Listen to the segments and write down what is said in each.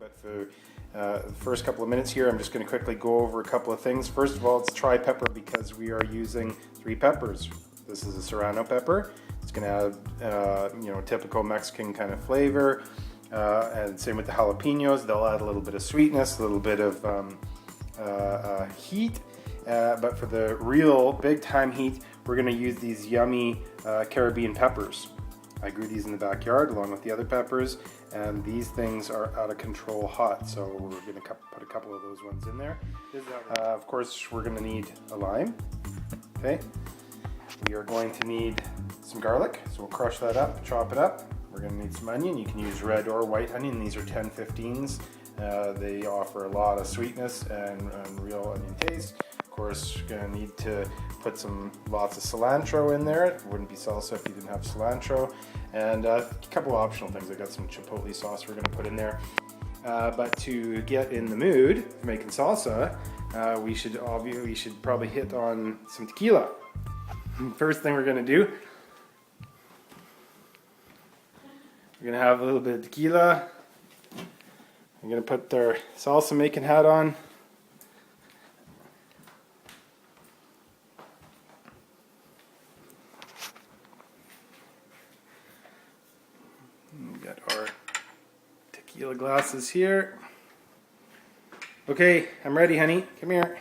But for the first couple of minutes here, I'm just going to quickly go over a couple of things. First of all, it's tri pepper because we are using 3 peppers. This is a serrano pepper. It's going to have typical Mexican kind of flavor, and same with the jalapenos. They'll add a little bit of sweetness, a little bit of heat. But for the real big time heat, we're going to use these yummy Caribbean peppers. I grew these in the backyard along with the other peppers, and these things are out of control hot, so we're going to put a couple of those ones in there. Of course, we're going to need a lime. Okay, we are going to need some garlic, so we'll crush that up, chop it up. We're going to need some onion. You can use red or white onion. These are 10-15s. They offer a lot of sweetness and real onion taste. Of course, you're going to need to put lots of cilantro in there. It wouldn't be salsa if you didn't have cilantro. And a couple of optional things. I got some chipotle sauce we're going to put in there. But to get in the mood for making salsa, we should probably hit on some tequila. First thing we're going to do, we're going to have a little bit of tequila. We're going to put our salsa making hat on. We got our tequila glasses here. Okay, I'm ready, honey. Come here.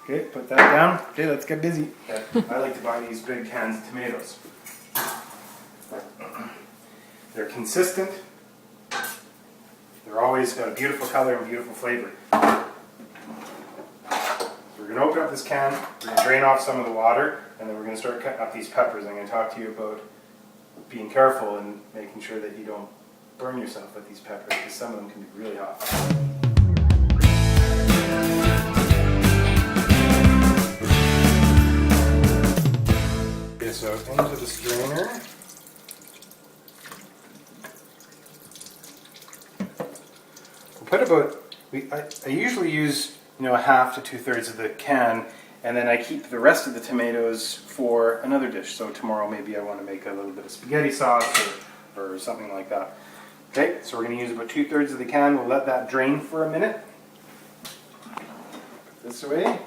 Okay, put that down. Okay, let's get busy. I like to buy these big cans of tomatoes. They're consistent. They're always got a beautiful color and beautiful flavor. So we're going to open up this can, we're going to drain off some of the water, and then we're going to start cutting up these peppers. I'm going to talk to you about being careful and making sure that you don't burn yourself with these peppers, because some of them can be really hot. Okay, so into the strainer. We'll put about, I usually use a half to 2/3 of the can, and then I keep the rest of the tomatoes for another dish. So tomorrow maybe I want to make a little bit of spaghetti sauce or something like that. Okay, so we're going to use about 2/3 of the can. We'll let that drain for a minute. Put this away.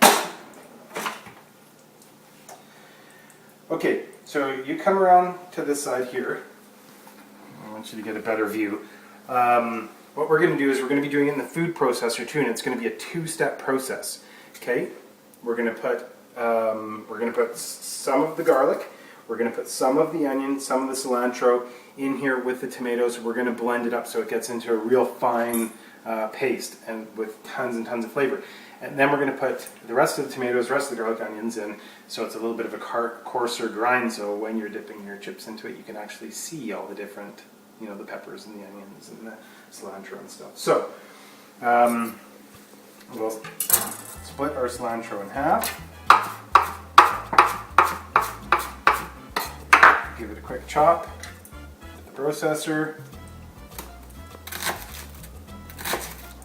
Okay, so you come around to this side here. I want you to get a better view. What we're going to do is we're going to be doing it in the food processor too, and it's going to be a 2-step process. Okay, we're going to put some of the garlic, we're going to put some of the onion, some of the cilantro in here with the tomatoes. We're going to blend it up so it gets into a real fine paste and with tons and tons of flavor. And then we're going to put the rest of the tomatoes, the rest of the garlic, onions in, so it's a little bit of a coarser grind, so when you're dipping your chips into it, you can actually see all the different, the peppers and the onions and the cilantro and stuff. So, we'll split our cilantro in half. Give it a quick chop with the processor.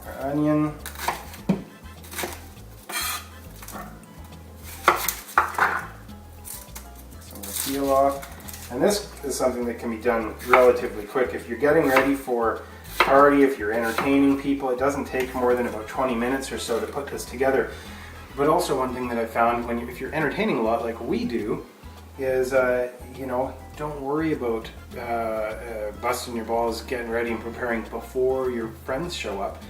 Our onion. Peel off, and this is something that can be done relatively quick. If you're getting ready for a party, if you're entertaining people, it doesn't take more than about 20 minutes or so to put this together. But also one thing that I found if you're entertaining a lot like we do is don't worry about busting your balls getting ready and preparing before your friends show up,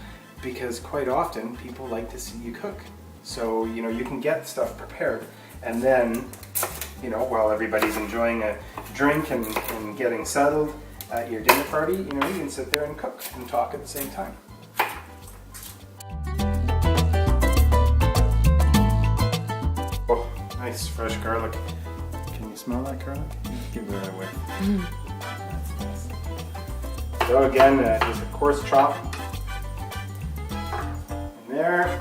because quite often people like to see you cook. So you can get stuff prepared, and then while everybody's enjoying a drink and getting settled at your dinner party, you can sit there and cook and talk at the same time. Oh, nice fresh garlic. Can you smell that garlic? Give that away. That's nice. So again, just a coarse chop in there.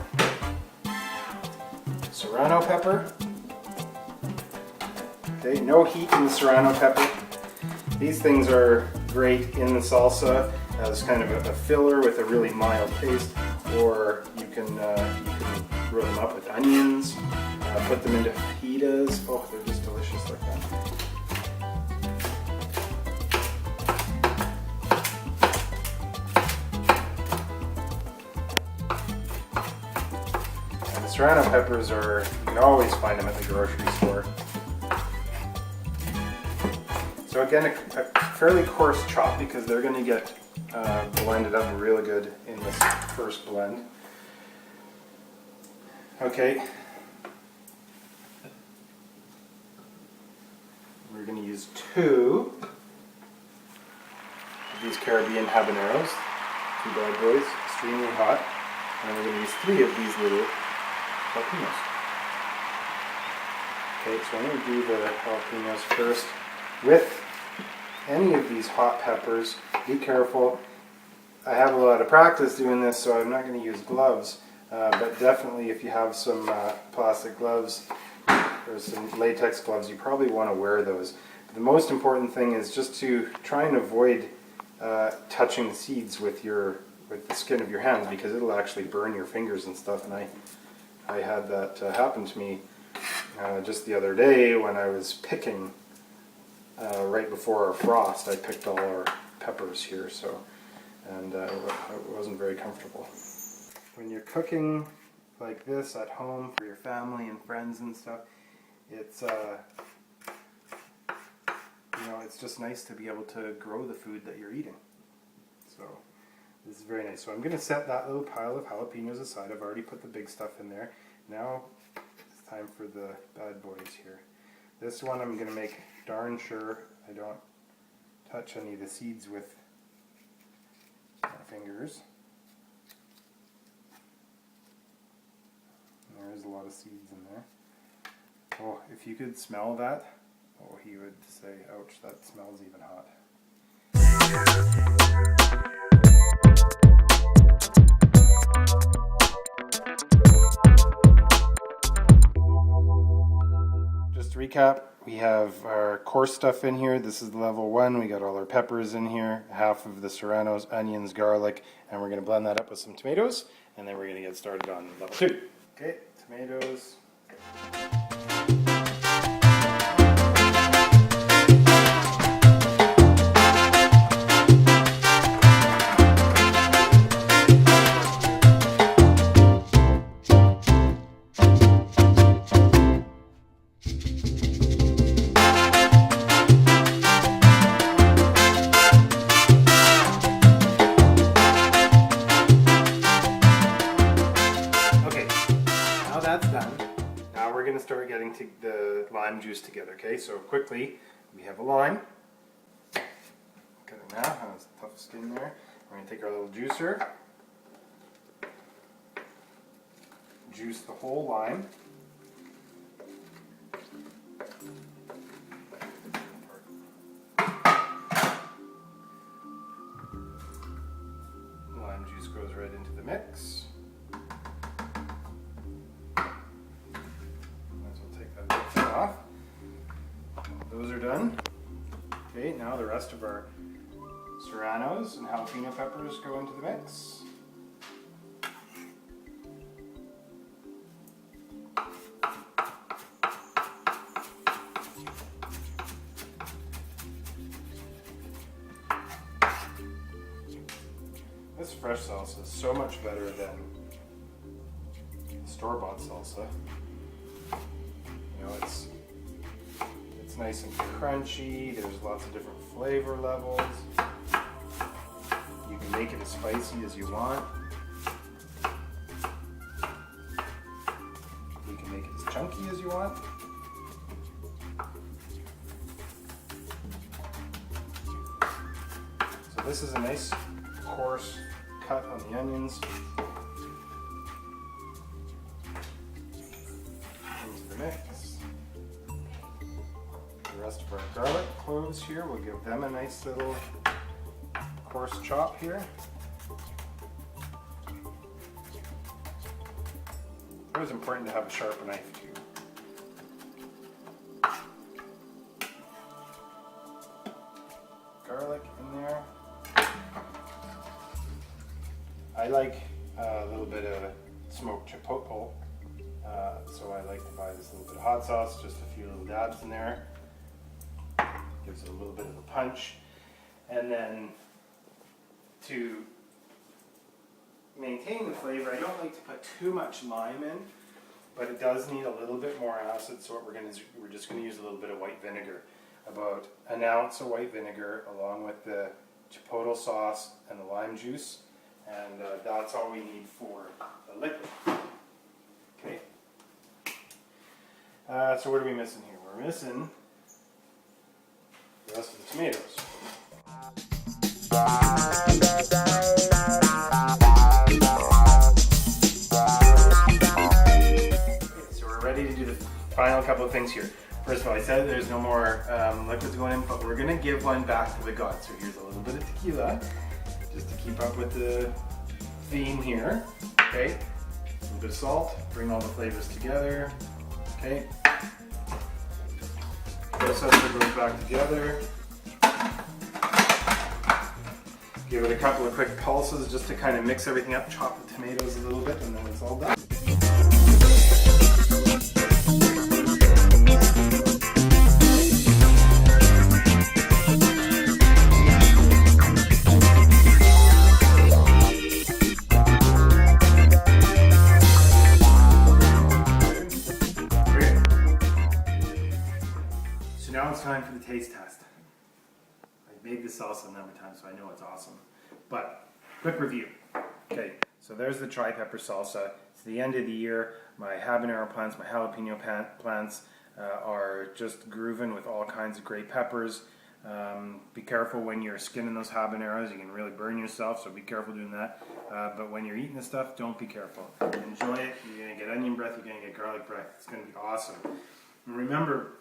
Serrano pepper. Okay, no heat in the serrano pepper. These things are great in the salsa as kind of a filler with a really mild taste, or you can throw them up with onions, put them into fajitas. Oh, they're just delicious like that. And the serrano peppers you can always find them at the grocery store. So again, a fairly coarse chop because they're going to get blended up really good in this first blend. Okay. We're going to use 2 of these Caribbean habaneros, 2 bad boys, extremely hot. And we're going to use 3 of these little jalapenos. Okay, so I'm going to do the jalapenos first. With any of these hot peppers, be careful. I have a lot of practice doing this, so I'm not going to use gloves. But definitely if you have some plastic gloves or some latex gloves, you probably want to wear those. But the most important thing is just to try and avoid touching the seeds with the skin of your hands, because it'll actually burn your fingers and stuff. And I had that happen to me just the other day when I was picking right before our frost. I picked all our peppers here, and it wasn't very comfortable. When you're cooking like this at home for your family and friends and stuff, it's it's just nice to be able to grow the food that you're eating. So this is very nice. So I'm going to set that little pile of jalapenos aside. I've already put the big stuff in there. Now it's time for the bad boys here. This one I'm going to make darn sure I don't touch any of the seeds with my fingers. There is a lot of seeds in there. Oh, if you could smell that, oh, he would say, ouch, that smells even hot. Just to recap, we have our coarse stuff in here. This is level 1. We got all our peppers in here, half of the serranos, onions, garlic, and we're going to blend that up with some tomatoes, and then we're going to get started on level 2. Okay, tomatoes. That's done. Now we're going to start getting the lime juice together. Okay, so quickly, we have a lime. Cut it now, has tough skin there. We're going to take our little juicer, juice the whole lime. Lime juice goes right into the mix. Off. Those are done. Okay, now the rest of our serranos and jalapeno peppers go into the mix. This fresh salsa is so much better than store-bought salsa. It's nice and crunchy. There's lots of different flavor levels. You can make it as spicy as you want. You can make it as chunky as you want. So this is a nice coarse cut on the onions. Into the mix. The rest of our garlic cloves here, we'll give them a nice little coarse chop here. It's always important to have a sharp knife too. Garlic in there. I like a little bit of smoked chipotle So I like to buy this little bit of hot sauce, just a few little dabs in there. Gives it a little bit of a punch. And then to maintain the flavor, I don't like to put too much lime in, but it does need a little bit more acid, so what we're just going to use a little bit of white vinegar. About an ounce of white vinegar along with the chipotle sauce and the lime juice, and that's all we need for the liquid. Okay. So what are we missing here? We're missing the rest of the tomatoes. Okay, so we're ready to do the final couple of things here. First of all, I said there's no more liquids going in, but we're going to give one back to the gods. So here's a little bit of tequila, just to keep up with the theme here. Okay, a little bit of salt, bring all the flavors together. Okay, Pepper Salsa goes back together. Give it a couple of quick pulses just to kind of mix everything up, chop the tomatoes a little bit, and then it's all done. Now it's time for the taste test. I've made this salsa a number of times, so I know it's awesome. But, quick review. Okay, so there's the Pepper Salsa. It's the end of the year. My habanero plants, my jalapeno plants are just grooving with all kinds of great peppers. Be careful when you're skinning those habaneros. You can really burn yourself, so be careful doing that. But when you're eating this stuff, don't be careful. Enjoy it. You're going to get onion breath, you're going to get garlic breath. It's going to be awesome. And remember,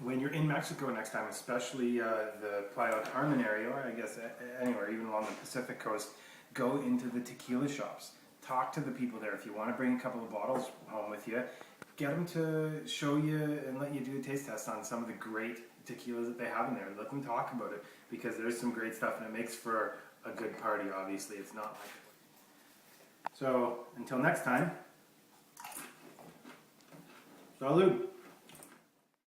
when you're in Mexico next time, especially the Playa del Carmen area, or I guess anywhere, even along the Pacific coast, go into the tequila shops. Talk to the people there. If you want to bring a couple of bottles home with you, get them to show you and let you do a taste test on some of the great tequilas that they have in there. Let them talk about it, because there's some great stuff, and it makes for a good party, obviously. It's not like... So, until next time, salud.